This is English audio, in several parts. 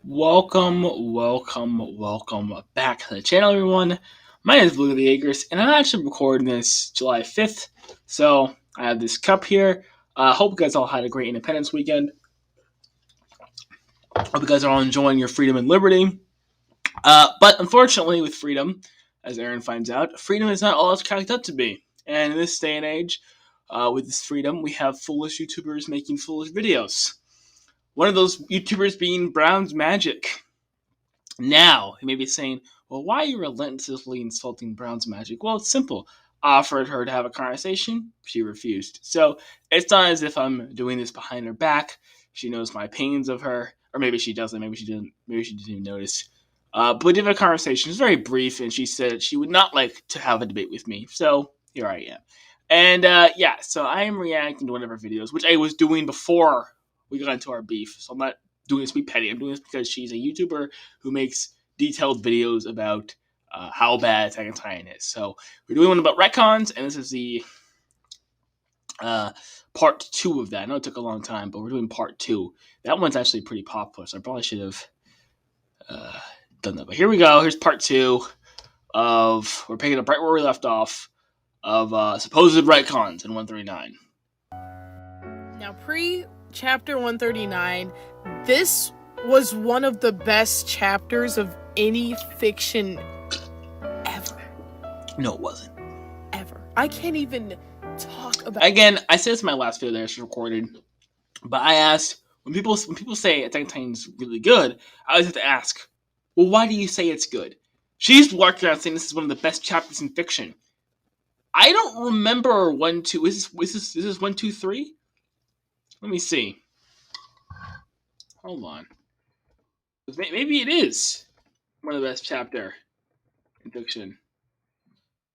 Welcome back to the channel, everyone. My name is Blue the Acres, and I'm actually recording this July 5th. So I have this cup here. Hope you guys all had a great Independence weekend. Hope you guys are all enjoying your freedom and liberty. But unfortunately, with freedom, as Aaron finds out, freedom is not all it's cracked up to be. And in this day and age, with this freedom, we have foolish YouTubers making foolish videos. One of those YouTubers being Brown's Magic. Now, he may be saying, well, why are you relentlessly insulting Brown's Magic? Well, it's simple. Offered her to have a conversation, she refused. So it's not as if I'm doing this behind her back. She knows my opinions of her, or maybe she doesn't. Maybe she didn't. Maybe she didn't even notice. But we did have a conversation. It was very brief, and she said she would not like to have a debate with me. So here I am. And yeah, so I am reacting to one of her videos, which I was doing before we got into our beef. So I'm not doing this to be petty. I'm doing this because she's a YouTuber who makes detailed videos about how bad Attack on Titan is. So we're doing one about retcons, and this is the part 2 of that. I know it took a long time, but we're doing part 2. That one's actually pretty popular, so I probably should have done that. But here we go. Here's part 2 of, we're picking up right where we left off, of supposed retcons in 139. Now, pre-chapter 139, this was one of the best chapters of any fiction ever. No, it wasn't. Ever. I can't even talk about. Again, I said this in my last video that I just recorded, but I asked, when people say Attack on Titan's really good, I always have to ask, well, why do you say it's good? She's walking around saying this is one of the best chapters in fiction. I don't remember 1, 2. Is this 1, 2, 3? Let me see. Hold on. Maybe it is one of the best chapter in fiction.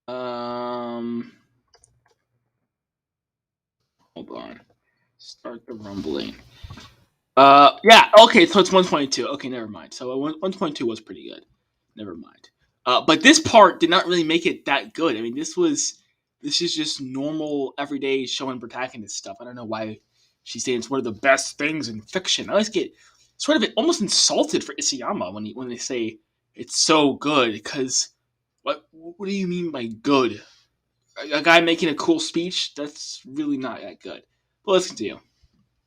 Hold on. Start the rumbling. Yeah. Okay. So it's 122. Okay, never mind. So 122 was pretty good. Never mind. But this part did not really make it that good. I mean, this is just normal, everyday show and protagonist stuff. I don't know why she's saying it's one of the best things in fiction. I always get sort of almost insulted for Isayama when they say it's so good, because what do you mean by good? A guy making a cool speech? That's really not that good. But let's continue.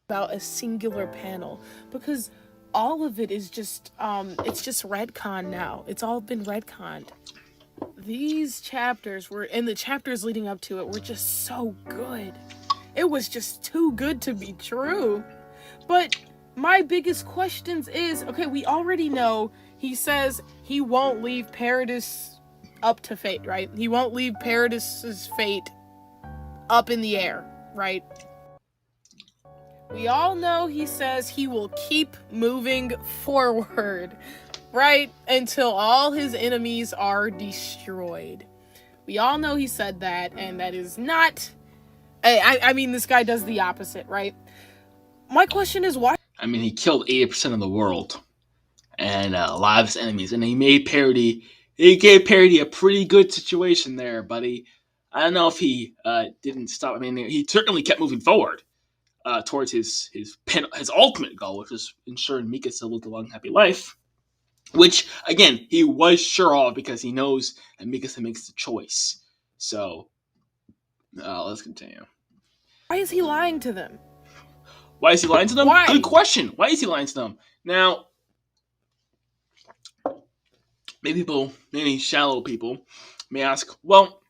About a singular panel, because all of it is just it's just retcon now. It's all been retconned. These chapters were, and the chapters leading up to it, were just so good. It was just too good to be true. But my biggest questions is, okay, we already know he says he won't leave Paradis up to fate, right? He won't leave Paradis's fate up in the air, right? We all know he says he will keep moving forward, right? Until all his enemies are destroyed. We all know he said that, and that is not... I mean, this guy does the opposite, right? My question is, why? I mean, he killed 80% of the world and a lot of his enemies, and he gave Parody a pretty good situation there, buddy. I don't know if he didn't stop. I mean, he certainly kept moving forward towards his ultimate goal, which is ensuring Mikasa lived a long, happy life. Which, again, he was sure of because he knows that Mikasa makes the choice. So, let's continue. Why is he lying to them? Why is he lying to them? Why? Good question. Why is he lying to them? Now, maybe shallow people, may ask, well,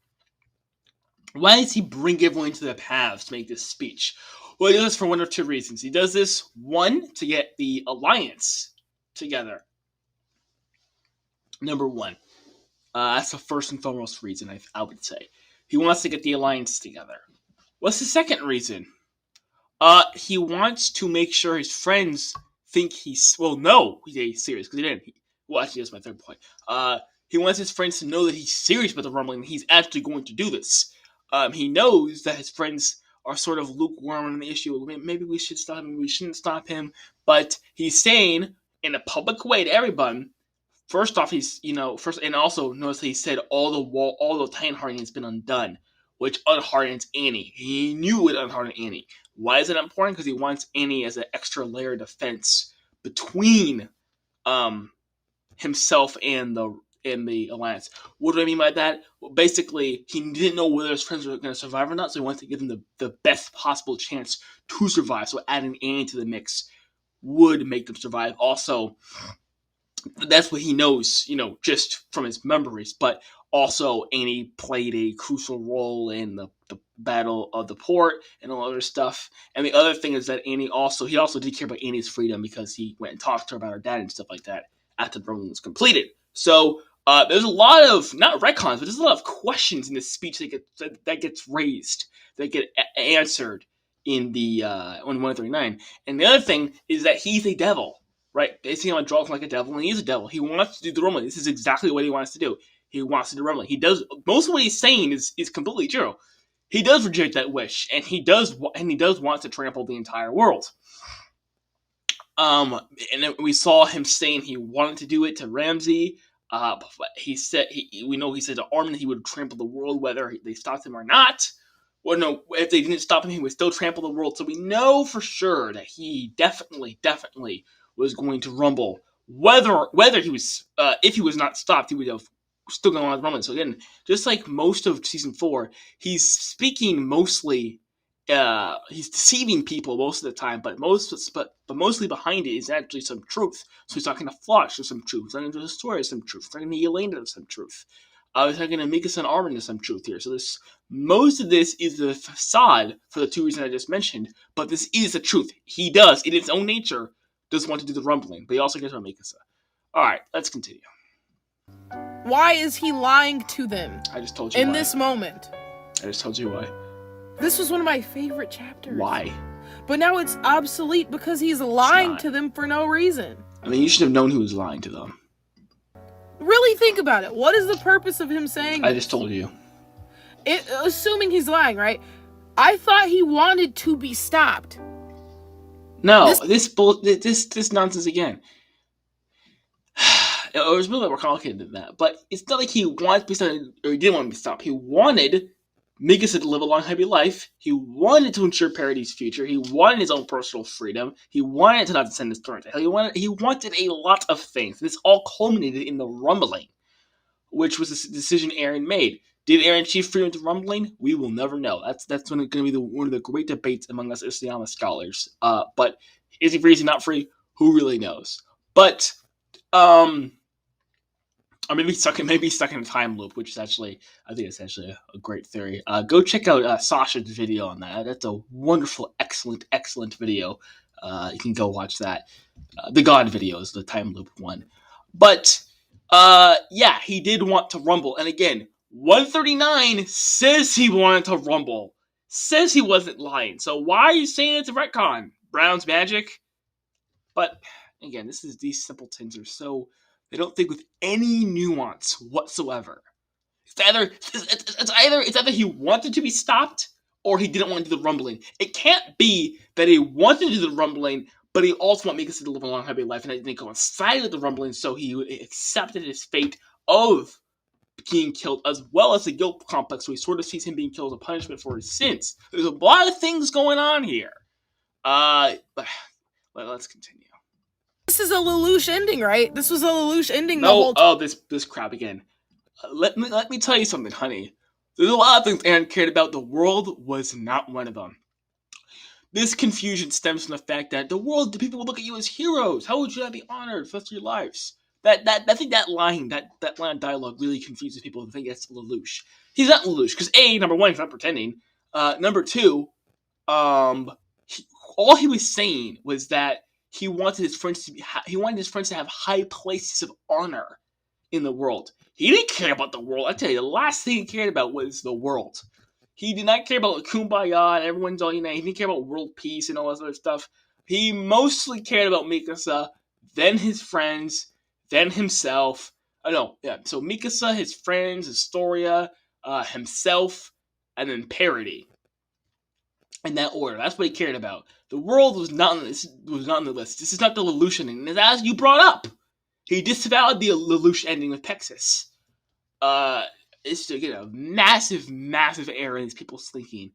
why does he bring everyone into the paths to make this speech? Well, he does this for one of two reasons. He does this, one, to get the alliance together. Number one. That's the first and foremost reason, I would say. He wants to get the alliance together. What's the second reason? He wants to make sure his friends think he's... Well, no, he's serious, because he didn't. Well, actually, that's my third point. He wants his friends to know that he's serious about the rumbling, and he's actually going to do this. He knows that his friends are sort of lukewarm on the issue. Maybe we should stop him, maybe we shouldn't stop him. But he's saying, in a public way to everyone, first off, and also notice that he said all the Titan hardening has been undone, which unhardens Annie. He knew it unhardened Annie. Why is it important? Because he wants Annie as an extra layer of defense between himself and the alliance. What do I mean by that? Well, basically, he didn't know whether his friends were going to survive or not, so he wanted to give them the best possible chance to survive. So adding Annie to the mix would make them survive. Also, that's what he knows, just from his memories. But also, Annie played a crucial role in the Battle of the Port and all other stuff. And the other thing is that he also did care about Annie's freedom because he went and talked to her about her dad and stuff like that after the program was completed. So there's a lot of not retcons, but there's a lot of questions in this speech that gets raised, that get answered in the on 139. And the other thing is that he's a devil. Right? They see him on drugs like a devil, and he's a devil. He wants to do the rumbling. This is exactly what he wants to do. He wants to do rumbling. He does most of what he's saying is completely true. He does reject that wish, and he does want to trample the entire world. And then we saw him saying he wanted to do it to Ramsey. He said we know he said to Armin he would trample the world whether they stopped him or not. Well, no, if they didn't stop him, he would still trample the world. So we know for sure that he definitely was going to rumble. Whether he was, if he was not stopped, he would have still gone on rumbling. So again, just like most of season 4, he's speaking mostly. He's deceiving people most of the time, but mostly behind it is actually some truth. So he's talking to Flush, there's some truth. He's talking to the story, there's some truth. He's talking to Yelena, there's some truth. He's talking to Mikasa and Armin, there's some truth here. So most of this is the facade for the two reasons I just mentioned, but this is the truth. He does, in its own nature, does want to do the rumbling, but he also cares about Mikasa. Alright, let's continue. Why is he lying to them? I just told you in why. This moment. I just told you why. This was one of my favorite chapters. Why? But now it's obsolete because he's lying to them for no reason. I mean, you should have known who was lying to them. Really think about it. What is the purpose of him saying I just told you. Assuming he's lying, right? I thought he wanted to be stopped. No, this nonsense again. It was really more complicated than that. But it's not like he wanted to be stopped or he didn't want to be stopped. He wanted Mikasa to live a long, happy life. He wanted to ensure Parady's future. He wanted his own personal freedom. He wanted to not send his throne to hell. He wanted a lot of things. This all culminated in the rumbling, which was the decision Eren made. Did Eren achieve freedom to rumbling? We will never know. That's going to be one of the great debates among us Isayama scholars. But is he free? Is he not free? Who really knows? But or maybe he's stuck in a time loop, which is actually, I think it's actually a great theory. Go check out Sasha's video on that. That's a wonderful, excellent video. You can go watch that. The God video is the time loop one. But, yeah, he did want to rumble. And again, 139 says he wanted to rumble. Says he wasn't lying. So why are you saying it's a retcon? Brown's magic? But, again, these simpletons are so... They don't think with any nuance whatsoever. It's either he wanted to be stopped or he didn't want to do the rumbling. It can't be that he wanted to do the rumbling, but he also wanted Mikasa to live a long, happy life, and that didn't coincide with the rumbling, so he accepted his fate of being killed, as well as the guilt complex, so he sort of sees him being killed as a punishment for his sins. There's a lot of things going on here. But let's continue. This is a Lelouch ending, right? This was a Lelouch ending. No, this crap again. Let me tell you something, honey. There's a lot of things Eren cared about. The world was not one of them. This confusion stems from the fact that the people will look at you as heroes. How would you not be honored for the rest of your lives? I think that line of dialogue really confuses people who think that's Lelouch. He's not Lelouch because number one, he's not pretending. Number two, all he was saying was that he wanted his friends to have high places of honor in the world. He didn't care about the world. I tell you, the last thing he cared about was the world. He did not care about Kumbaya and everyone's all united. He didn't care about world peace and all this other stuff. He mostly cared about Mikasa, then his friends, then himself. So Mikasa, his friends, Historia, himself, and then Parody. In that order. That's what he cared about. The world was not on the list. This is not the Lelouch ending. And as you brought up, he disavowed the Lelouch ending with Pexis. It's again a massive error in these people's thinking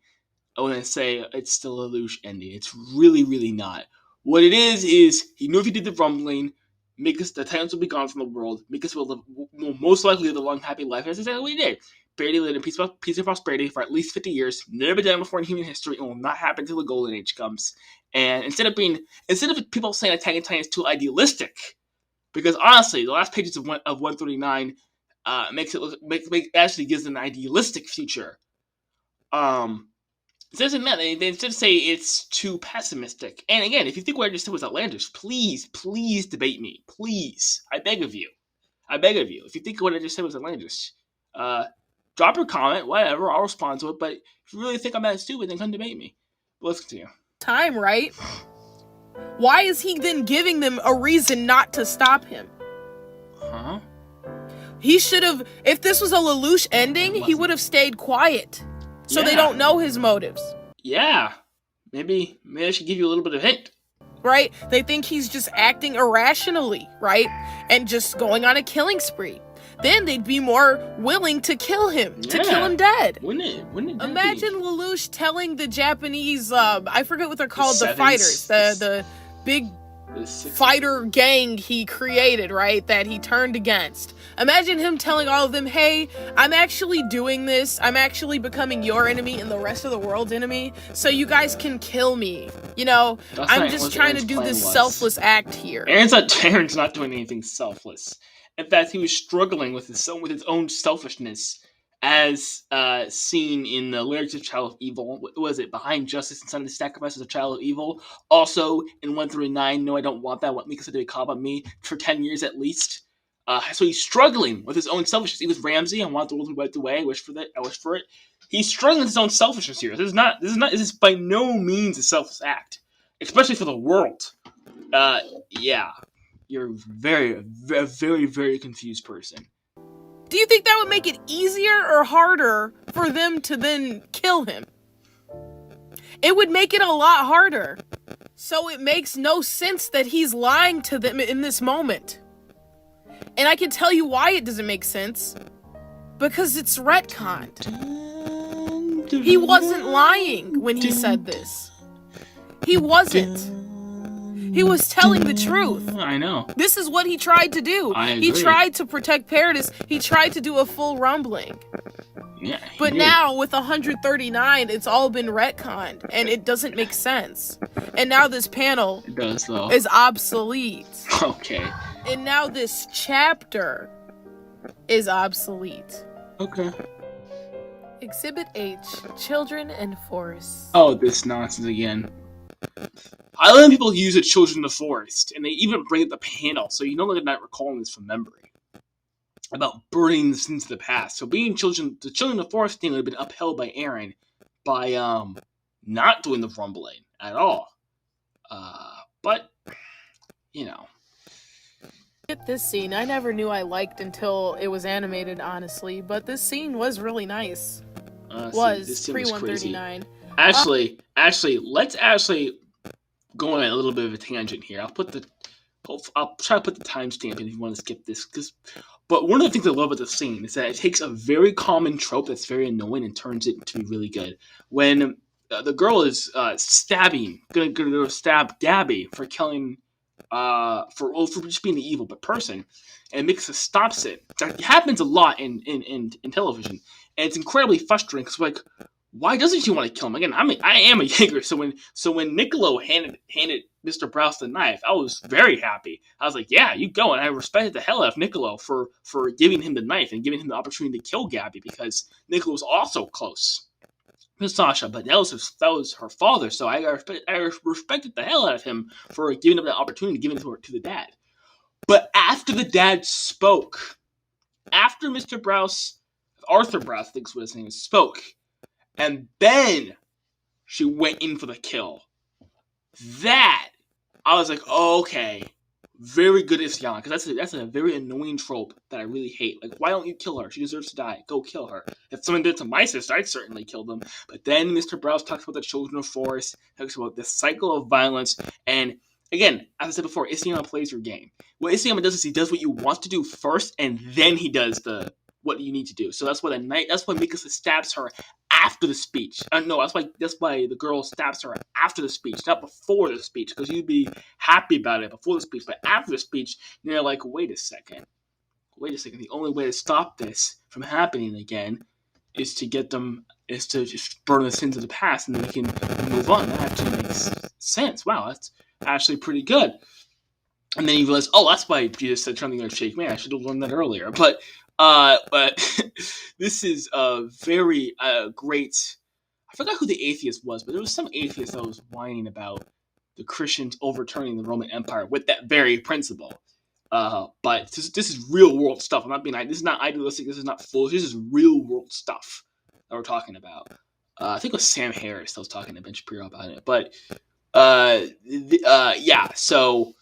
when I say it's still a Lelouch ending. It's really, really not. What it is he knew if he did the rumbling, The Titans will be gone from the world. Mikasa will most likely live a long, happy life. And that's exactly what he did. Brady lived in peace and prosperity for at least 50 years. Never been done before in human history, and will not happen until the Golden Age comes. And instead of people saying Attack on Titan is too idealistic, because honestly, the last pages of 139 actually gives an idealistic future. It doesn't matter. They instead say it's too pessimistic. And again, if you think what I just said was outlandish, please debate me. Please. I beg of you. If you think what I just said was outlandish, drop your comment, whatever, I'll respond to it. But if you really think I'm that stupid, then come debate me. But let's continue. Time, right? Why is he then giving them a reason not to stop him? Huh? He should have, if this was a Lelouch ending, he would have stayed quiet. So they don't know his motives. Yeah. Maybe I should give you a little bit of hint. Right? They think he's just acting irrationally, right? And just going on a killing spree. Then they'd be more willing to kill him, to kill him dead. Wouldn't it Imagine Lelouch telling the Japanese, I forget what they're called, the fighters, the big fighter gang he created, right? That he turned against. Imagine him telling all of them, hey, I'm actually doing this. I'm actually becoming your enemy and the rest of the world's enemy, so you guys can kill me. You know, I'm just trying to do this selfless act here. Aaron's not doing anything selfless. In fact, he was struggling with his own selfishness, as seen in the lyrics of Child of Evil. What was it? Behind justice and son of the sacrifice is a child of evil. Also, in 139, no, I don't want that. I want Mikasa to be caught on me for 10 years at least. So he's struggling with his own selfishness. He was Ramsey. I want the world to be wiped away. I wish for it. He's struggling with his own selfishness here. This is by no means a selfless act, especially for the world. Yeah. You're a very, very, very confused person. Do you think that would make it easier or harder for them to then kill him? It would make it a lot harder. So it makes no sense that he's lying to them in this moment. And I can tell you why it doesn't make sense. Because it's retconned. He wasn't lying when he said this. He wasn't. He was telling the truth. I know. This is what he tried to do. I agree. He tried to protect Paradis. He tried to do a full rumbling. Yeah. But now with 139, it's all been retconned, and it doesn't make sense. And now this panel is obsolete. Okay. And now this chapter is obsolete. Okay. Exhibit H, Children and Forests. Oh, this nonsense again. I let people use the Children of the Forest, and they even bring up the panel, so you know they're not recalling this from memory. About burning this into the past. So the Children of the Forest thing would have been upheld by Aaron by not doing the rumbling at all. But you know. This scene, I never knew I liked until it was animated, honestly, but this scene was really nice. This pre 139. Actually, let's go on a little bit of a tangent here. I'll try to put the timestamp in if you want to skip this. But one of the things I love about the scene is that it takes a very common trope that's very annoying and turns it to be really good. When the girl is gonna stab Gabby for killing, for just being the evil person, and Mikasa stops it. That happens a lot in television, and it's incredibly frustrating because like, why doesn't she want to kill him? Again, I am a Jaeger, so when Niccolo handed Mr. Browse the knife, I was very happy. I was like, yeah, you go, and I respected the hell out of Niccolo for giving him the knife and giving him the opportunity to kill Gabby, because Niccolo was also close to Sasha, but that was her father, so I respected the hell out of him for giving him that opportunity, giving it to the dad. But after the dad spoke, after Mr. Browse, Arthur Browse, I think is what his name is, spoke, and then she went in for the kill. That, I was like, oh, okay, very good Isayama, because that's a very annoying trope that I really hate. Like, why don't you kill her? She deserves to die. Go kill her. If someone did it to my sister, I'd certainly kill them. But then Mr. Browse talks about the Children of Forest, talks about this cycle of violence, and again, as I said before, Isayama plays your game. What Isayama does is he does what you want to do first, and then he does the what you need to do. So that's why Mikasa stabs her after the speech. No, that's why the girl stabs her after the speech, not before the speech, because you'd be happy about it before the speech, but after the speech, you're like, wait a second. The only way to stop this from happening again is to just burn the sins of the past, and then we can move on. That actually makes sense. Wow, that's actually pretty good. And then you realize, oh, that's why Jesus said something like shake. Man, I should have learned that earlier. But this is a very great. I forgot who the atheist was, but there was some atheist that was whining about the Christians overturning the Roman Empire with that very principle. But this is real world stuff. I'm not being. This is not idealistic. This is not foolish. This is real world stuff that we're talking about. I think it was Sam Harris that was talking to Ben Shapiro about it. But yeah. So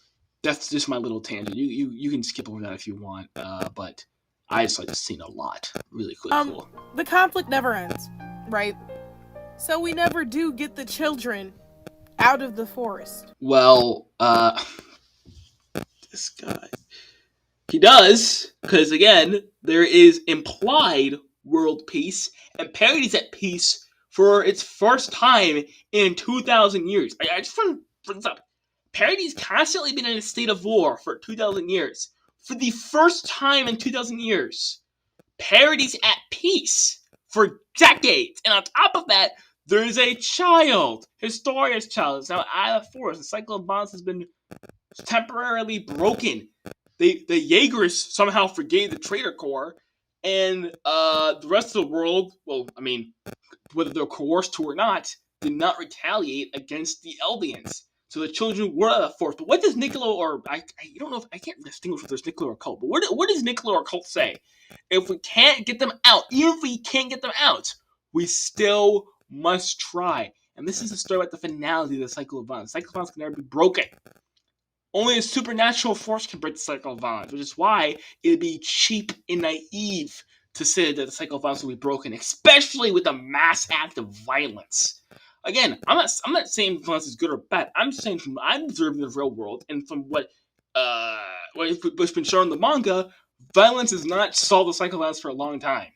that's just my little tangent. You can skip over that if you want. But I just like this scene a lot. Really cool. The conflict never ends, right? So we never do get the children out of the forest. Well, this guy. He does, because again, there is implied world peace, and Parady's at peace for its first time in 2,000 years. I just want to bring this up. Parady's constantly been in a state of war for 2,000 years. For the first time in 2,000 years, Parady's at peace for decades. And on top of that, there's a child. Historia's child is now out of the forest. The cycle of violence has been temporarily broken. The Jaegers somehow forgave the Traitor Corps, and the rest of the world, well, I mean, whether they're coerced to or not, did not retaliate against the Eldians. So the children were out of the force. But what does Niccolo, or I don't know if I can't distinguish if there's Niccolo or Cult, but what does Niccolo or Cult say? If we can't get them out, even if we can't get them out, we still must try. And this is the story about the finality of the cycle of violence. The cycle of violence can never be broken. Only a supernatural force can break the cycle of violence, which is why it would be cheap and naive to say that the cycle of violence will be broken, especially with a mass act of violence. Again, I'm not saying violence is good or bad. I'm saying from I'm observing the real world and from what's been shown in the manga, violence has not solved the cycle of violence for a long time.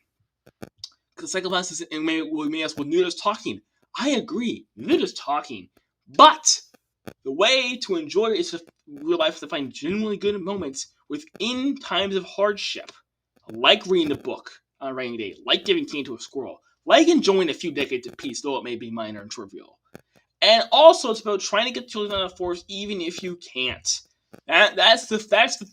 Because the cycle of violence is, and we may ask, well, Nuda's talking. I agree, Nuda's talking, but the way to enjoy real life is to find genuinely good moments within times of hardship, like reading a book on a rainy day, like giving candy to a squirrel, like enjoying a few decades of peace, though it may be minor and trivial. And also, it's about trying to get children out of the forest, even if you can't. That's the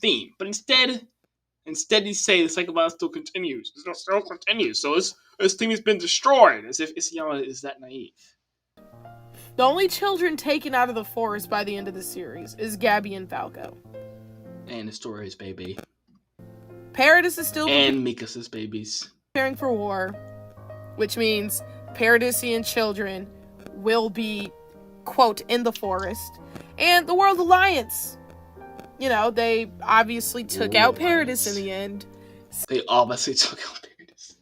theme. But instead you say the cycle of violence still continues. It still continues. So this thing has been destroyed, as if Isayama is that naive. The only children taken out of the forest by the end of the series is Gabby and Falco. And Historia's baby. Paradis is still... And Mikasa's babies. ...preparing for war, which means Paradisian children will be, quote, in the forest. And the World Alliance. You know, they obviously took out Paradis in the end. They obviously took out Paradis.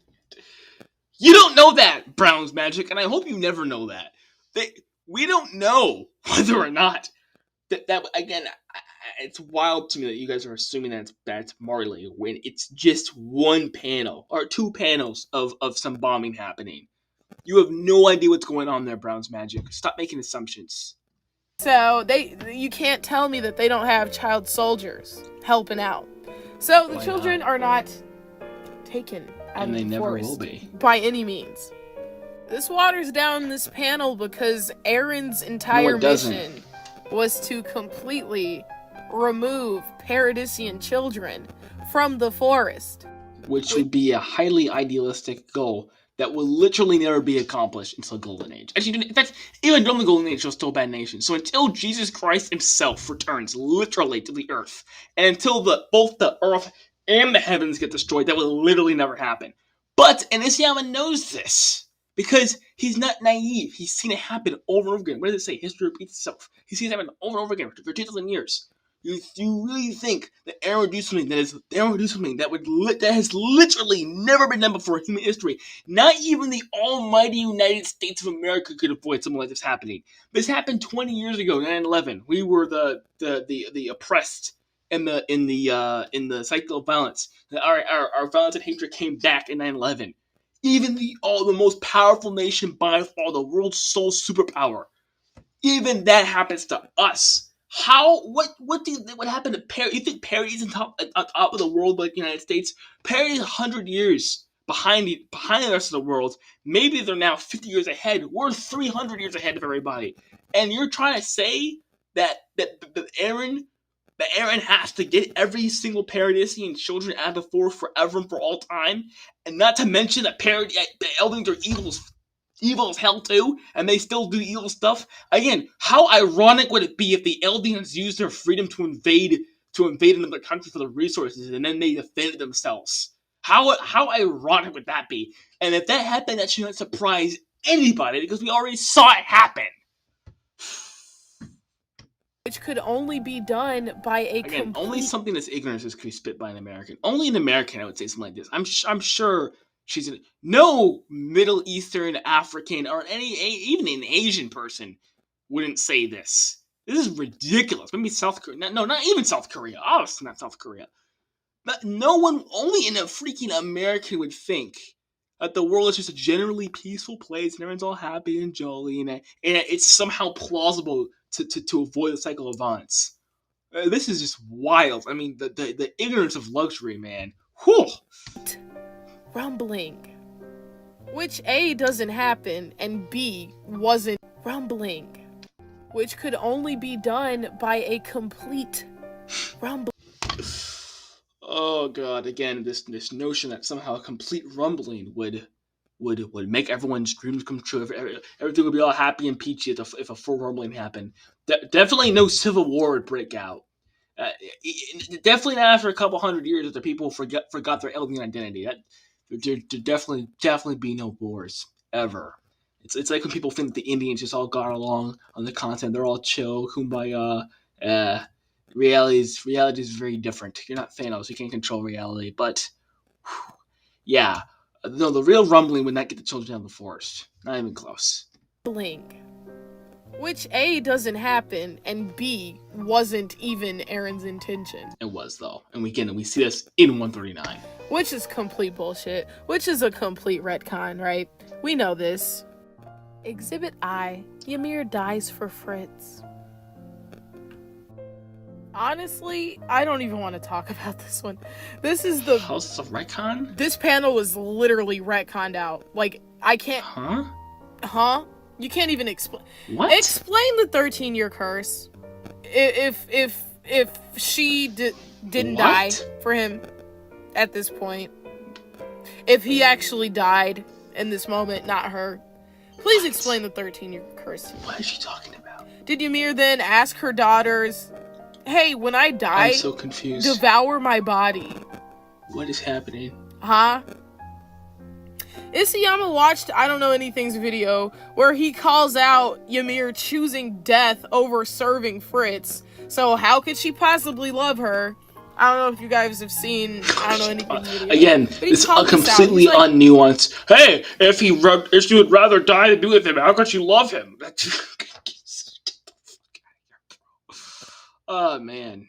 You don't know that, Brown's Magic, and I hope you never know that. We don't know whether or not that again. It's wild to me that you guys are assuming that it's Marley when it's just one panel or two panels of some bombing happening. You have no idea what's going on there, Brown's Magic. Stop making assumptions. So you can't tell me that they don't have child soldiers helping out. So the children are not taken out of the forest. And they never will be. By any means. This waters down this panel because Aaron's entire mission was to completely remove Paradisian children from the forest. Which would be a highly idealistic goal that will literally never be accomplished until Golden Age. Actually, in fact, even during the Golden Age, it was still a bad nation. So until Jesus Christ himself returns literally to the earth, and until both the earth and the heavens get destroyed, that will literally never happen. But Isayama knows this. Because he's not naive. He's seen it happen over and over again. What does it say? History repeats itself. He's seen it happen over and over again for 2,000 years. You really think that Aaron would do something that has literally never been done before in human history? Not even the almighty United States of America could avoid something like this happening. This happened 20 years ago, 9/11. We were the oppressed in the cycle of violence. Our violence and hatred came back in 9/11. Even the most powerful nation by far, the world's sole superpower, even that happens to us. How? What happened to Paris? You think Paris is on top of the world like the United States? Paris is 100 years behind the rest of the world. Maybe they're now 50 years ahead. We're 300 years ahead of everybody. And you're trying to say that Aaron has to get every single Paradisian children out of the forest forever and for all time, and not to mention that the Eldings are evil as hell too, and they still do evil stuff. Again, how ironic would it be if the Eldians used their freedom to invade another country for the resources, and then they defended themselves? How ironic would that be? And if that happened, that should not surprise anybody because we already saw it happen. Which could only be done by a Again, only something that's ignorant is could be spit by an American. Only an American, I would say something like this. I'm sure no Middle Eastern, African, or even an Asian person wouldn't say this. This is ridiculous. Maybe South Korea. No, not even South Korea. Obviously not South Korea. But no one, only a freaking American would think that the world is just a generally peaceful place and everyone's all happy and jolly, and it's somehow plausible to avoid the cycle of violence. This is just wild. I mean, the ignorance of luxury, man. Whew. Rumbling. Which A, doesn't happen, and B, wasn't rumbling. Which could only be done by a complete rumbling. Oh god, again, this notion that somehow a complete rumbling would make everyone's dreams come true. Everything would be all happy and peachy if a full rumbling happened. Definitely no civil war would break out. Definitely not after a couple hundred years that the people forgot their alien identity. There definitely be no wars ever. It's like when people think the Indians just all got along on the continent. They're all chill, kumbaya. Reality is very different. You're not Thanos. You can't control reality. But yeah, no, the real rumbling would not get the children out of the forest. Not even close. Rumbling. Which A, doesn't happen, and B, wasn't even Aaron's intention. It was though, and we see this in 139. Which is complete bullshit. Which is a complete retcon, right? We know this. Exhibit I. Ymir dies for Fritz. Honestly, I don't even want to talk about this one. This is the House of Retcon? This panel was literally retconned out. Like, I can't. Huh? You can't even explain. What? Explain the 13-year curse. If she didn't die for him at this point, if he actually died in this moment, not her, please explain the 13-year curse. What is she talking about? Did Ymir then ask her daughters, "Hey, when I die, I'm so confused. Devour my body"? What is happening? Huh? Isayama watched I Don't Know Anything's video where he calls out Ymir choosing death over serving Fritz. So how could she possibly love her? I don't know if you guys have seen I Don't Know Anything's video. Again, it's completely unnuanced. Hey, if you would rather die than be with him, how could you love him? Oh man,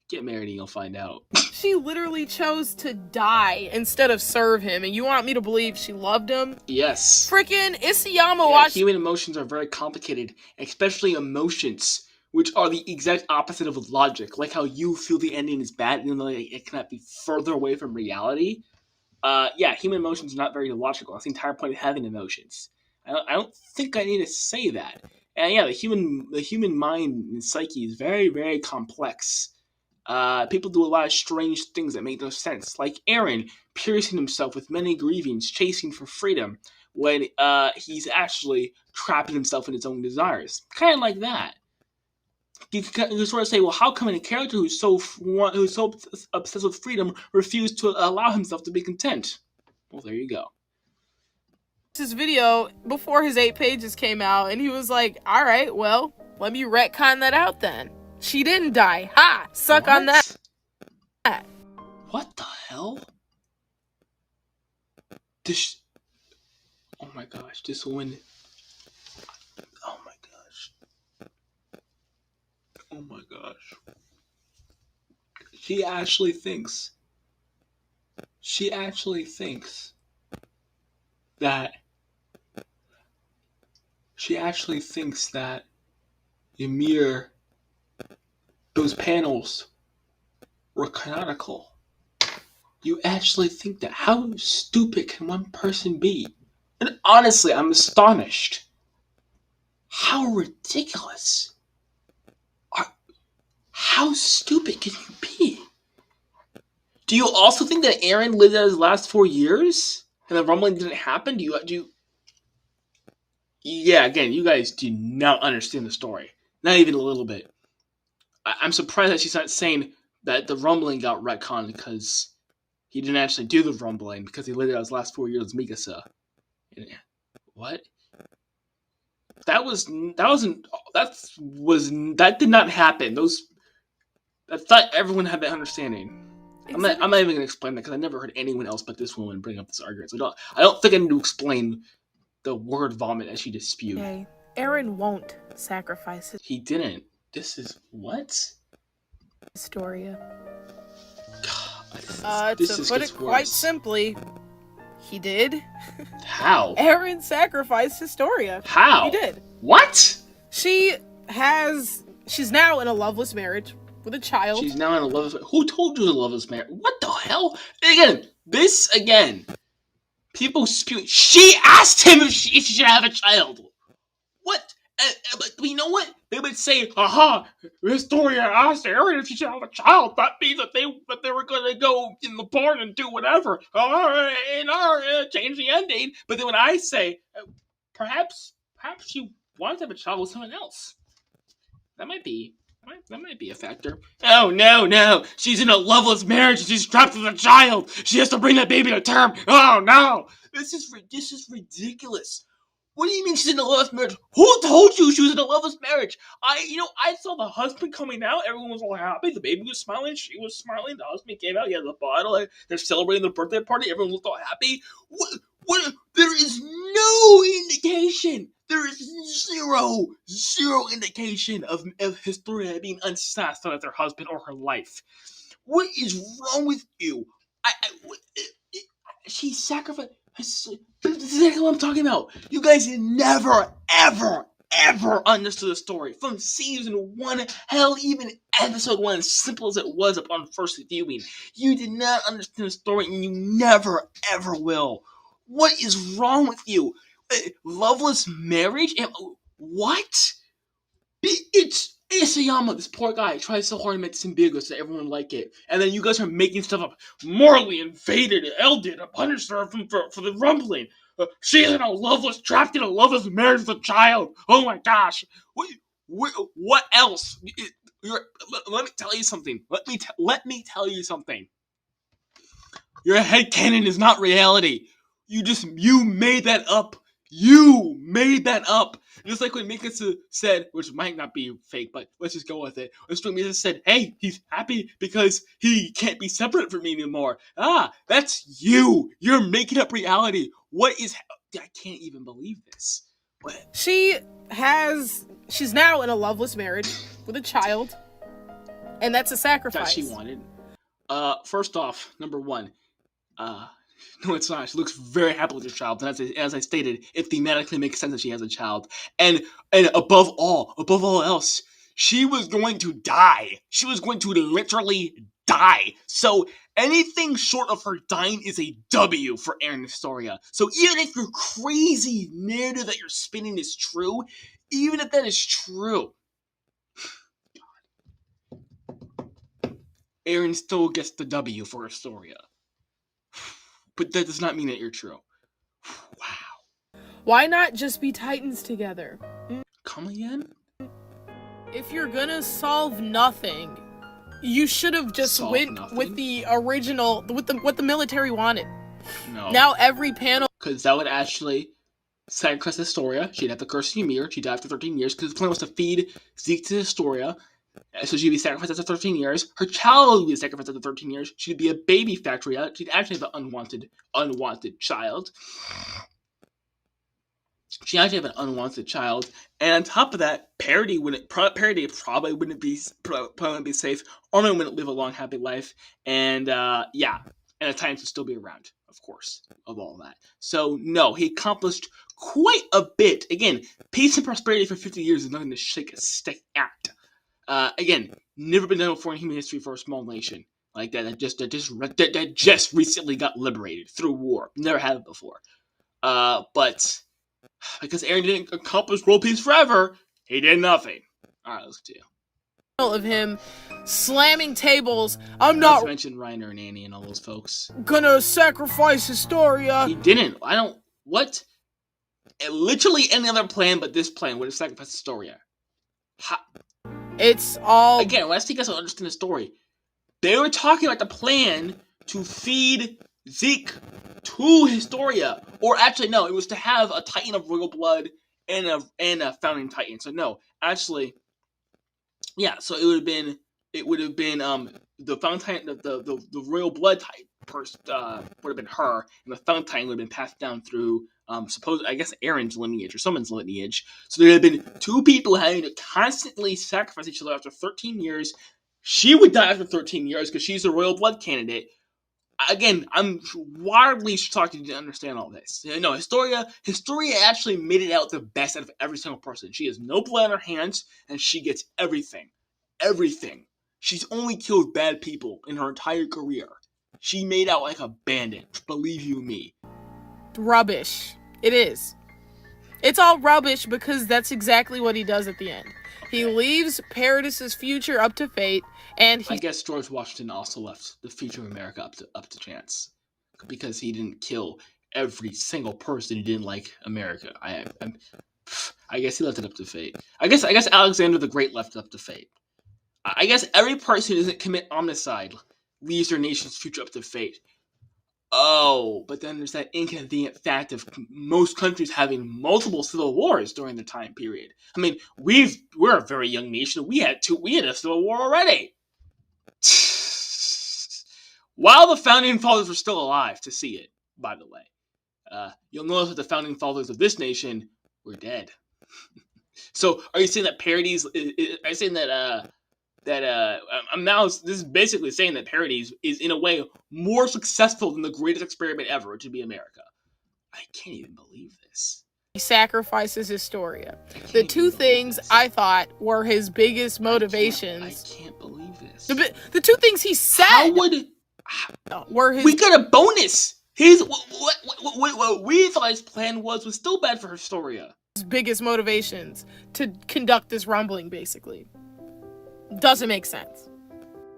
get married and you'll find out. She literally chose to die instead of serve him, and you want me to believe she loved him? Yes. Freaking Isayama watched. Human emotions are very complicated, especially emotions, which are the exact opposite of logic. Like how you feel the ending is bad, even though it cannot be further away from reality. Human emotions are not very logical. That's the entire point of having emotions. I don't think I need to say that. And yeah, the human mind and psyche is very, very complex. People do a lot of strange things that make no sense, like Aaron piercing himself with many grievings, chasing for freedom, when he's actually trapping himself in his own desires. Kind of like that. You sort of say, well, how come a character who's so obsessed with freedom refused to allow himself to be content? Well, there you go. His video before his 8 pages came out, and he was like, all right, well, let me retcon that out then. She didn't die. Ha! Suck on that. What the hell? Oh my gosh, this woman. Oh my gosh. Oh my gosh. She actually thinks that Ymir, those panels were canonical. You actually think that? How stupid can one person be? And honestly, I'm astonished. How ridiculous. How stupid can you be? Do you also think that Aaron lived out his last 4 years and the rumbling didn't happen? Yeah, again, you guys do not understand the story. Not even a little bit. I'm surprised that she's not saying that the rumbling got retconned because he didn't actually do the rumbling because he lived out his last 4 years with Mikasa. What? That did not happen. I thought everyone had that understanding. I'm not even going to explain that because I never heard anyone else but this woman bring up this argument. So I don't think I need to explain the word vomit as she just spewed. Okay. Aaron won't sacrifice his... He didn't. This is what? Historia. God, to put it quite simply, he did. How? Aaron sacrificed Historia. How? He did. What? She's now in a loveless marriage with a child. She's now in a loveless marriage. Who told you it was a loveless marriage? What the hell? Again. People spew. She asked him if she should have a child. What? But you know what? They would say, "Aha! Historia asked Aaron if she should have a child." That means that they were going to go in the barn and do whatever. Change the ending. But then when I say, perhaps she wants to have a child with someone else, that might be a factor. Oh no! She's in a loveless marriage and she's trapped with a child. She has to bring that baby to term. Oh no! This is ridiculous. What do you mean she's in a loveless marriage? Who told you she was in a loveless marriage? I saw the husband coming out. Everyone was all happy. The baby was smiling. She was smiling. The husband came out. He had the bottle. They're celebrating the birthday party. Everyone looked all happy. What? There is no indication. There is zero indication of Historia being unsatisfied with her husband or her life. What is wrong with you? She sacrificed. This is exactly what I'm talking about. You guys never, ever understood the story. From season 1, hell, even episode 1, as simple as it was upon first viewing. You did not understand the story, and you never, ever will. What is wrong with you? Loveless marriage? What? It's Isayama, this poor guy, tries so hard to make this ambiguous so everyone would like it. And then you guys are making stuff up. Morally invaded Eldon to punish her for the rumbling. She's trapped in a loveless marriage with a child. Oh my gosh. What else? Let me tell you something. Let me tell you something. Your headcanon is not reality. You made that up. You made that up. Just like when Mikasa said, which might not be fake, but let's just go with it. When Mikasa said, "Hey, he's happy because he can't be separate from me anymore." That's you. You're making up reality. I can't even believe this. What? She's now in a loveless marriage with a child, and that's a sacrifice that she wanted. First off, number one, no, it's not. She looks very happy with her child. And as I stated, it thematically makes sense that she has a child. And above all else, she was going to die. She was going to literally die. So anything short of her dying is a W for Aaron Historia. So even if your crazy narrative that you're spinning is true, even if that is true, Aaron still gets the W for Historia. But that does not mean that you're true. Wow. Why not just be Titans together? Come again? If you're gonna solve nothing, you should have just went with the original, with what the military wanted. No. Now every panel... Because that would actually sacrifice Historia. She'd have to curse Ymir. She'd die after 13 years. Because the plan was to feed Zeke to Historia. So she'd be sacrificed after 13 years. Her child would be sacrificed after 13 years. She'd be a baby factory. She'd actually have an unwanted child. She actually have an unwanted child, and on top of that, Parody probably wouldn't be safe. Armin wouldn't live a long, happy life, and yeah, and the Titans would still be around, of course, of all that. So no, he accomplished quite a bit. Again, peace and prosperity for 50 years is nothing to shake a stick at. Again, never been done before in human history for a small nation like that. That just recently got liberated through war. Never had it before. But because Aaron didn't accomplish world peace forever, he did nothing. All right, let's continue. Of him slamming tables. I'm Not not to mention Reiner and Annie and all those folks. gonna sacrifice Historia. He didn't. I don't. What? Literally any other plan but this plan would have sacrificed Historia. It's all Again, let's take us to understand the story. They were talking about the plan to feed Zeke to Historia. Or actually, no, it was to have a Titan of royal blood and a founding Titan. So no, actually, yeah. So it would have been the founding Titan, the royal blood Titan would have been her, and the founding Titan would have been passed down through I guess Aaron's lineage or someone's lineage. So there had been two people having to constantly sacrifice each other after 13 years. She would die after 13 years because she's a royal blood candidate. Again, I'm wildly shocked you didn't understand all this. No, Historia actually made it out the best out of every single person. She has no blood on her hands, and she gets everything. Everything. She's only killed bad people in her entire career. She made out like a bandit, believe you me. Rubbish. It is. It's all rubbish because that's exactly what he does at the end. Okay. He leaves Paradis's future up to fate, and I guess George Washington also left the future of America up to chance because he didn't kill every single person who didn't like America. I guess he left it up to fate. I guess Alexander the Great left it up to fate. I guess every person who doesn't commit homicide leaves their nation's future up to fate. Oh, but then there's that inconvenient fact of most countries having multiple civil wars during the time period. I mean, we're a very young nation. We had a civil war already. While the founding fathers were still alive to see it, by the way. You'll notice that the founding fathers of this nation were dead. So, are you saying that parodies? Are you saying that I'm now? This is basically saying that parodies is in a way more successful than the greatest experiment ever to be America. I can't even believe this. He sacrifices Historia. The two things I thought were his biggest motivations. I can't believe this. The two things he said were his. We got a bonus. What we thought his plan was still bad for Historia. His biggest motivations to conduct this rumbling, basically. Doesn't make sense.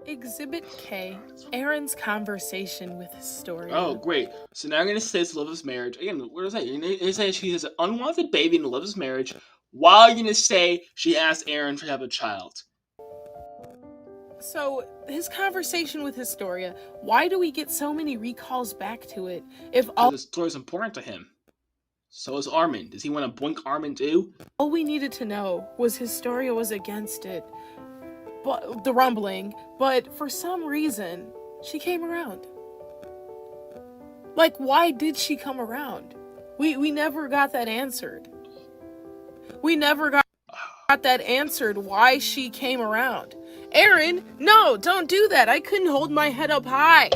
Exhibit K, Aaron's conversation with Historia. Oh, great. So now I'm going to say it's Olivia's marriage. Again, what is that? You're going to say she has an unwanted baby in Olivia's marriage, while you're going to say she asked Aaron to have a child. So, his conversation with Historia, why do we get so many recalls back to it? If all the story is important to him. So is Armin. Does he want to blink Armin too? All we needed to know was Historia was against it. But the rumbling, but for some reason, she came around. Like, why did she come around? We never got that answered. We never got that answered why she came around. Aaron, no, don't do that. I couldn't hold my head up high.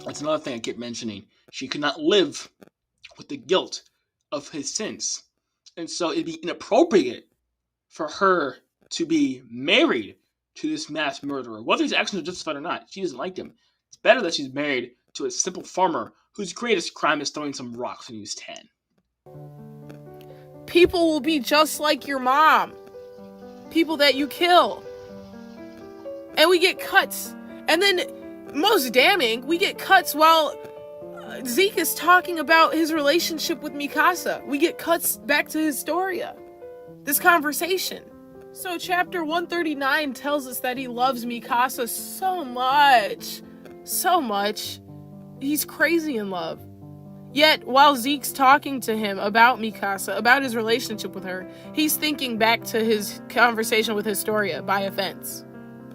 That's another thing I keep mentioning. She could not live with the guilt of his sins. And so it'd be inappropriate for her to be married to this mass murderer. Whether his actions are justified or not, she doesn't like him. It's better that she's married to a simple farmer whose greatest crime is throwing some rocks when he was 10. People will be just like your mom. People that you kill. And we get cuts. And then, most damning, we get cuts while Zeke is talking about his relationship with Mikasa. We get cuts back to Historia. This conversation. So chapter 139 tells us that he loves Mikasa so much. So much. He's crazy in love. Yet, while Zeke's talking to him about Mikasa, about his relationship with her, he's thinking back to his conversation with Historia by offense.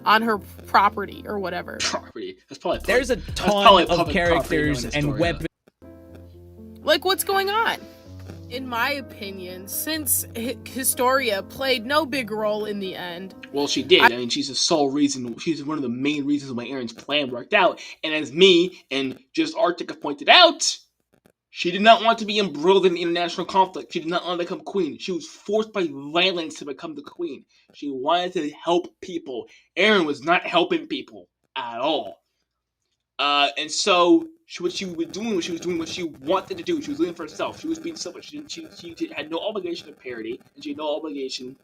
On her property or whatever. Property. That's probably There's a ton of characters and weapons. Like, what's going on? In my opinion, since Historia played no big role in the end. Well, she did. I mean, she's the sole reason. She's one of the main reasons why Aaron's plan worked out. And as me and just Arctic have pointed out, she did not want to be embroiled in the international conflict. She did not want to become queen. She was forced by violence to become the queen. She wanted to help people. Aaron was not helping people at all. And so what she was doing what she wanted to do. She was living for herself. She was being selfish. She had no obligation to parody, and she had no obligation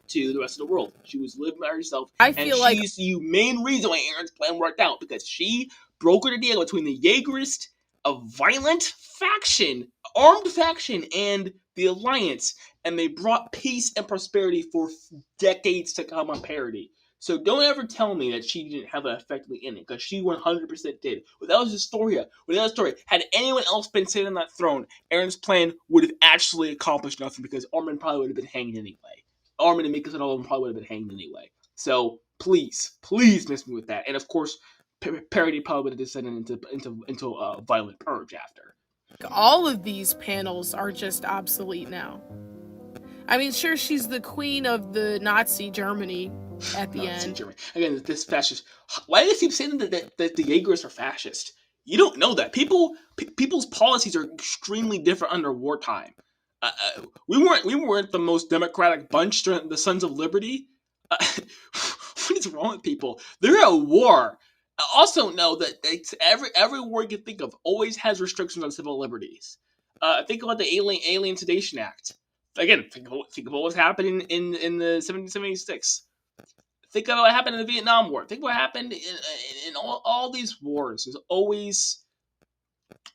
to the rest of the world. She was living by herself, I feel and she's the main reason why Aaron's plan worked out, because she brokered a deal between the Jaegerist, a violent faction, armed faction, and the Alliance, and they brought peace and prosperity for decades to come on parody. So don't ever tell me that she didn't have that effectively in it, because she 100% did. Without Historia, had anyone else been sitting on that throne, Aaron's plan would have actually accomplished nothing, because Armin probably would have been hanged anyway. Armin and Mikasa and all of them probably would have been hanged anyway. So please miss me with that. And of course, parody probably would have descended into a violent purge after. All of these panels are just obsolete now. I mean, sure, she's the queen of the Nazi Germany at the end. Germany. Again, this fascist. Why do they keep saying that the Jaegerists are fascist? You don't know that. People's policies are extremely different under wartime. We weren't the most democratic bunch during the Sons of Liberty. What is wrong with people? They're at war. Also know that every war you can think of always has restrictions on civil liberties. Think about the Alien Sedation Act. Again, think about what's happening in the 1776. Think about what happened in the Vietnam War. Think what happened in all these wars. There's always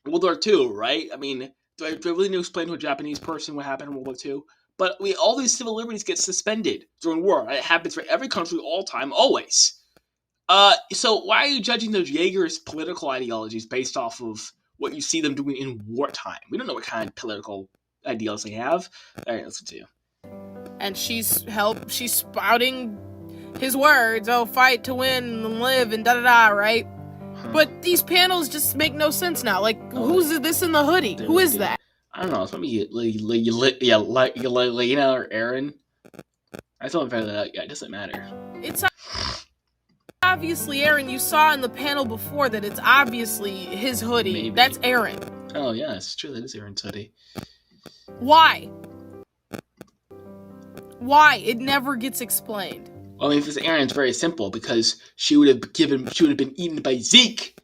World War II, right? I mean, do I really need to explain to a Japanese person what happened in World War II? But all these civil liberties get suspended during war. It happens for every country, all time, always. So why are you judging those Jaegerist political ideologies based off of what you see them doing in wartime? We don't know what kind of political ideals they have. All right, listen to you. And she's spouting his words. Oh, fight to win and live and da-da-da, right? But these panels just make no sense now. Like, who's this in the hoodie? Who is that? I don't know. It's maybe Lena or Aaron. I still haven't found that out yet. It doesn't matter. It's obviously Aaron. You saw in the panel before that it's obviously his hoodie. Maybe. That's Aaron. Oh, yeah, it's true. That is Aaron's hoodie. Why? Why? It never gets explained. Well, I mean, if it's Aaron, it's very simple, because she would have been eaten by Zeke,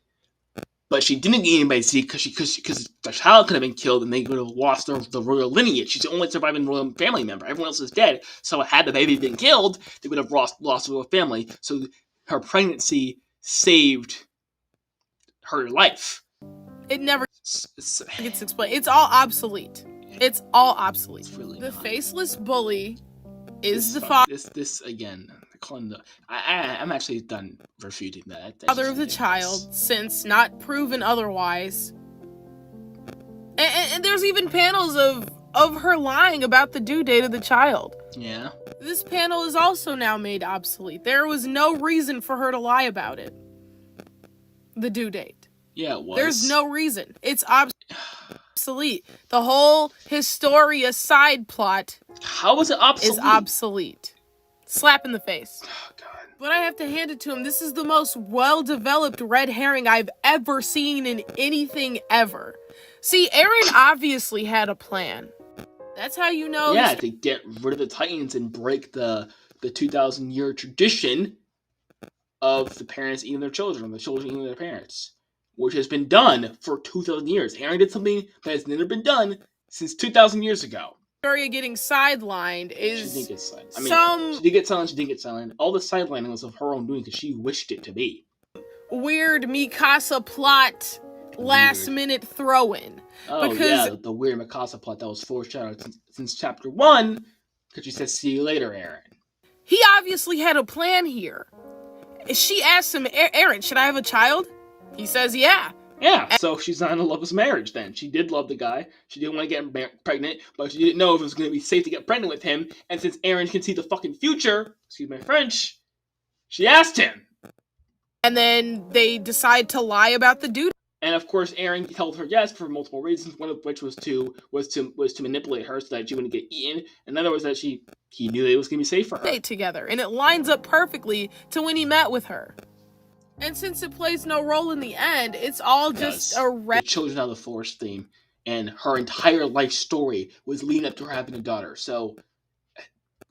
but she didn't get eaten by Zeke because the child could have been killed and they would have lost the royal lineage. She's the only surviving royal family member. Everyone else is dead. So had the baby been killed, they would have lost the royal family. So her pregnancy saved her life. It never gets explained. It's all obsolete. It's all obsolete. It's really the not. Faceless bully is the father. This again. I'm actually done refuting that. Father of the child, since not proven otherwise. And there's even panels of her lying about the due date of the child. Yeah. This panel is also now made obsolete. There was no reason for her to lie about it. The due date. Yeah, it was. There's no reason. It's obsolete. The whole Historia side plot. How is it obsolete? Is obsolete. Slap in the face. Oh, God. But I have to hand it to him. This is the most well-developed red herring I've ever seen in anything ever. See, Aaron obviously had a plan. That's how you know. Yeah, to get rid of the Titans and break the 2,000-year tradition of the parents eating their children, the children eating their parents, which has been done for 2,000 years. Aaron did something that has never been done since 2,000 years ago. Historia getting sidelined is she didn't get sidelined. She did get sidelined. She didn't get sidelined. All the sidelining was of her own doing because she wished it to be. Weird Mikasa plot, last minute throw-in. Oh yeah, the weird Mikasa plot that was foreshadowed since chapter 1. Because she said, "See you later, Aaron." He obviously had a plan here. She asked him, "Aaron, should I have a child?" He says, "Yeah." Yeah, so she's not in a loveless marriage then. She did love the guy. She didn't want to get pregnant, but she didn't know if it was going to be safe to get pregnant with him. And since Aaron can see the fucking future, excuse my French, she asked him. And then they decide to lie about the dude. And of course, Aaron told her yes for multiple reasons. One of which was to manipulate her so that she wouldn't get eaten. Another was that he knew that it was going to be safe for her. Together, and it lines up perfectly to when he met with her. And since it plays no role in the end, it's all just the Children of the Forest theme, and her entire life story was leading up to her having a daughter. So,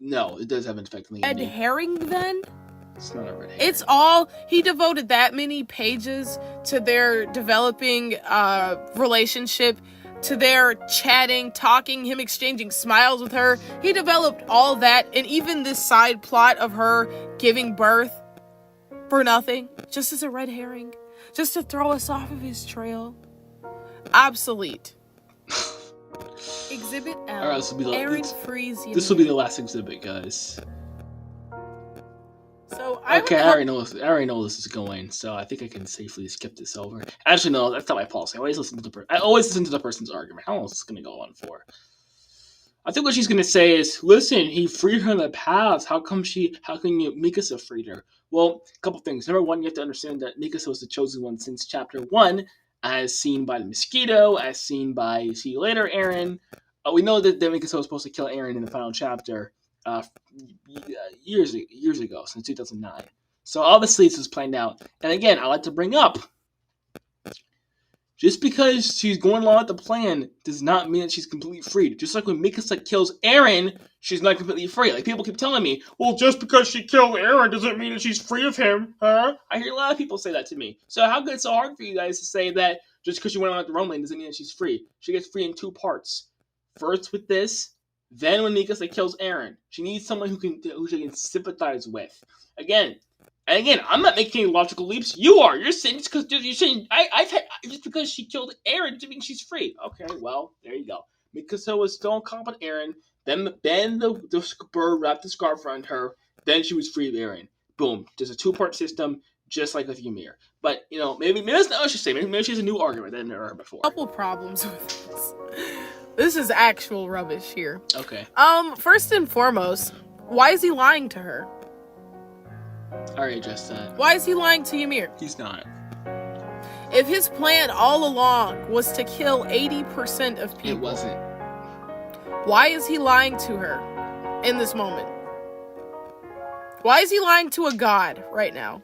no, it does have an effect on the ending. Red herring, then? It's not a red herring. It's all, he devoted that many pages to their developing relationship, to their chatting, talking, him exchanging smiles with her. He developed all that, and even this side plot of her giving birth for nothing, just as a red herring, just to throw us off of his trail. Obsolete. Exhibit L. Alright, this will be Aaron frees Ymir. This will be the last exhibit, guys. So I already know this is going, so I think I can safely skip this over. Actually, no, that's not my policy. I always listen to the person's argument. How long is this going to go on for? I think what she's going to say is, listen, he freed her in the past. How come Mikasa freed her? Well, a couple things. Number one, you have to understand that Mikasa was the chosen one since chapter 1, as seen by the mosquito, as seen by See You Later, Eren. We know that Mikasa was supposed to kill Eren in the final chapter years ago, since 2009. So obviously this was planned out. And again, I like to bring up, just because she's going along with the plan does not mean that she's completely freed. Just like when Mikasa kills Eren, she's not completely free. Like, people keep telling me, well, just because she killed Eren doesn't mean that she's free of him, huh? I hear a lot of people say that to me. So how come it's so hard for you guys to say that just because she went on the Rome Lane doesn't mean that she's free? She gets free in two parts. First with this, then when Mikasa kills Eren. She needs someone who she can sympathize with. Again, I'm not making any logical leaps. You are. You're saying just because she killed Eren doesn't mean she's free. Okay, well, there you go. Mikasa was still on top of Eren. Then the bird wrapped the scarf around her. Then she was free of Eren. Boom. There's a two-part system, just like with Ymir. But, maybe that's not what I should say. Maybe she has a new argument than there are before. Couple problems with this. This is actual rubbish here. Okay. First and foremost, why is he lying to her? I already addressed that. Why is he lying to Ymir? He's not. If his plan all along was to kill 80% of people... It wasn't. Why is he lying to her in this moment? Why is he lying to a god right now?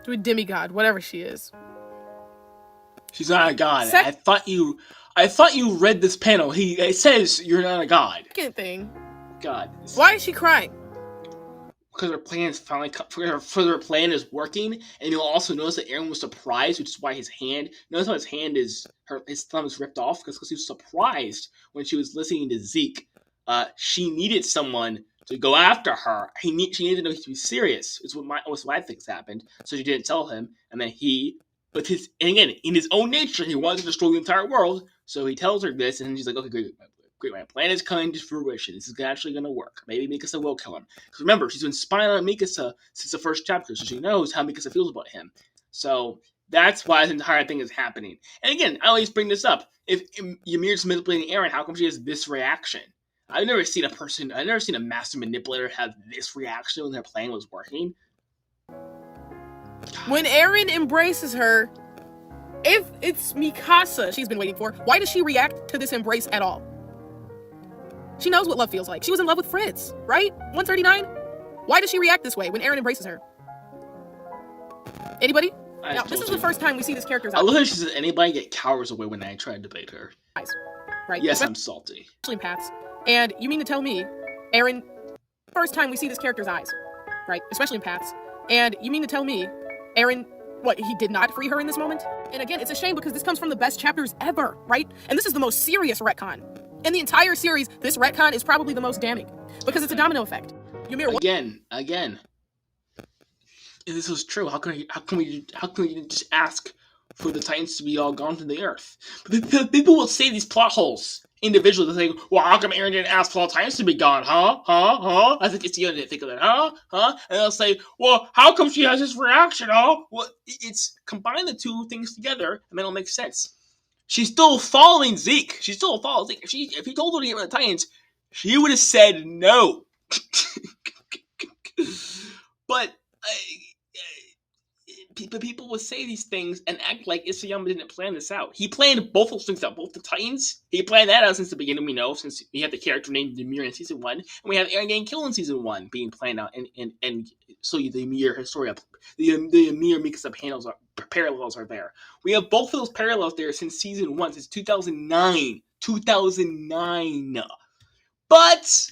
To a demigod, whatever she is. She's not a god. I thought you read this panel. It says you're not a god. Second thing. God. Why is she crying? Because her plan is finally her plan is working, and you'll also notice that Eren was surprised, which is why his thumb is ripped off, because he was surprised when she was listening to Zeke. She needed someone to go after her. She needed to know he was serious. Is what I think's happened. So she didn't tell him, and then in his own nature, he wanted to destroy the entire world. So he tells her this, and she's like, okay, great. My plan is coming to fruition. This is actually going to work. Maybe Mikasa will kill him. Because remember, she's been spying on Mikasa since the first chapter, so she knows how Mikasa feels about him. So that's why this entire thing is happening. And again, I always bring this up. If Ymir's manipulating Eren, how come she has this reaction? I've never seen a master manipulator have this reaction when their plan was working. When Eren embraces her, if it's Mikasa she's been waiting for, why does she react to this embrace at all? She knows what love feels like. She was in love with Fritz, right? 139? Why does she react this way when Eren embraces her? Anybody? Now, this is the first time we see this character's eyes. I love how she says anybody get cowers away when I try to debate her. Right? Yes, I'm salty. Especially Pat's. And you mean to tell me, Eren, first time we see this character's eyes, right? Especially in Pat's. And you mean to tell me, Eren, he did not free her in this moment? And again, it's a shame because this comes from the best chapters ever, right? And this is the most serious retcon. In the entire series, this retcon is probably the most damning because it's a domino effect. Ymir, again. If this was true, how can we just ask for the Titans to be all gone from the Earth? But people will say these plot holes individually. They'll say, "Well, how come Eren didn't ask for all the Titans to be gone? Huh? I think it's you didn't think of that, huh? And they'll say, "Well, how come she has this reaction? Huh?" Well, it's combine the two things together, and then it'll make sense. She's still following Zeke. She's still following Zeke. If he told her to get rid of the Titans, she would have said no. But people would say these things and act like Isayama didn't plan this out. He planned both those things out, both the Titans. He planned that out since the beginning. We know, since we have the character named Ymir in season 1, and we have Eren getting killed in season 1 being planned out, and so the Ymir Historia, the Ymir mix-up parallels are there. We have both of those parallels there since season 1, since 2009. 2009. But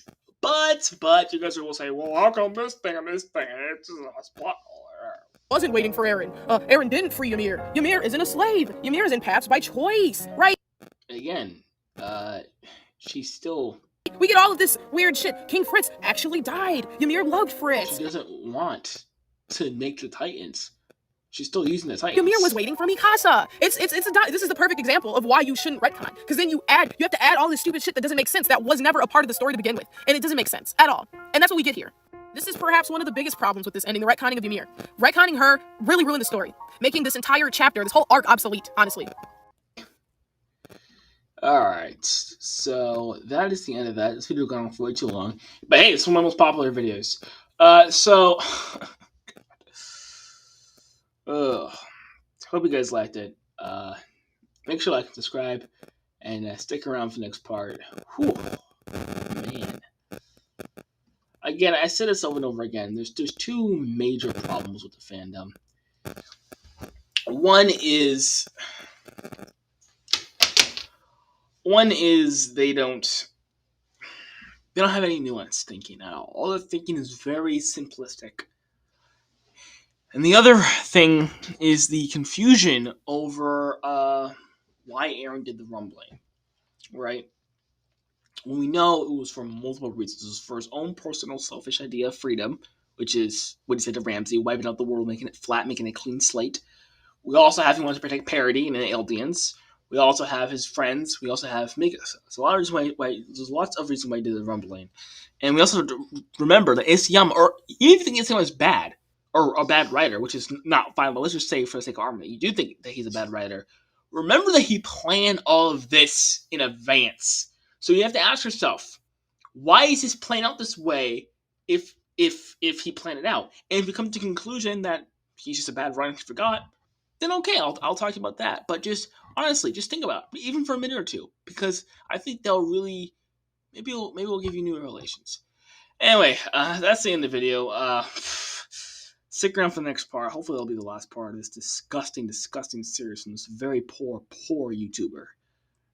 you guys will say, well, how come this thing and this thing? It's just a spot. Wasn't waiting for Eren. Eren didn't free Ymir. Ymir isn't a slave. Ymir is in paths by choice, right? Again, she's still... We get all of this weird shit. King Fritz actually died. Ymir loved Fritz. She doesn't want to make the Titans. She's still using the Titans. Ymir was waiting for Mikasa. This is the perfect example of why you shouldn't retcon. Because then you have to add all this stupid shit that doesn't make sense, that was never a part of the story to begin with. And it doesn't make sense at all. And that's what we get here. This is perhaps one of the biggest problems with this ending, the retconning of Ymir. Retconning her really ruined the story, making this entire chapter, this whole arc, obsolete, honestly. Alright, so that is the end of that. This video gone on for way too long. But hey, it's one of my most popular videos. Hope you guys liked it. Make sure to like and subscribe, and stick around for the next part. Whew, man. Again, I said this over and over again. There's two major problems with the fandom. One is they don't have any nuanced thinking at all. All their thinking is very simplistic. And the other thing is the confusion over why Eren did the rumbling, right? When we know it was for multiple reasons. It was for his own personal selfish idea of freedom, which is what he said to Ramsey, wiping out the world, making it flat, making a clean slate. We also have he wants to protect parity and the Eldians. We also have his friends. We also have Mikasa. So there's lots of reasons why he did the rumbling. And we also remember that Isayama, or even if you think Isayama is bad, or a bad writer, which is not fine, but let's just say for the sake of argument, you do think that he's a bad writer. Remember that he planned all of this in advance. So you have to ask yourself, why is this playing out this way if he planned it out? And if you come to the conclusion that he's just a bad writer and he forgot, then okay, I'll talk to you about that. But just honestly, just think about it, even for a minute or two, because I think they'll really maybe we'll give you new revelations. Anyway, that's the end of the video. Stick around for the next part. Hopefully that'll be the last part of this disgusting series from this very poor YouTuber.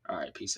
Alright, peace out.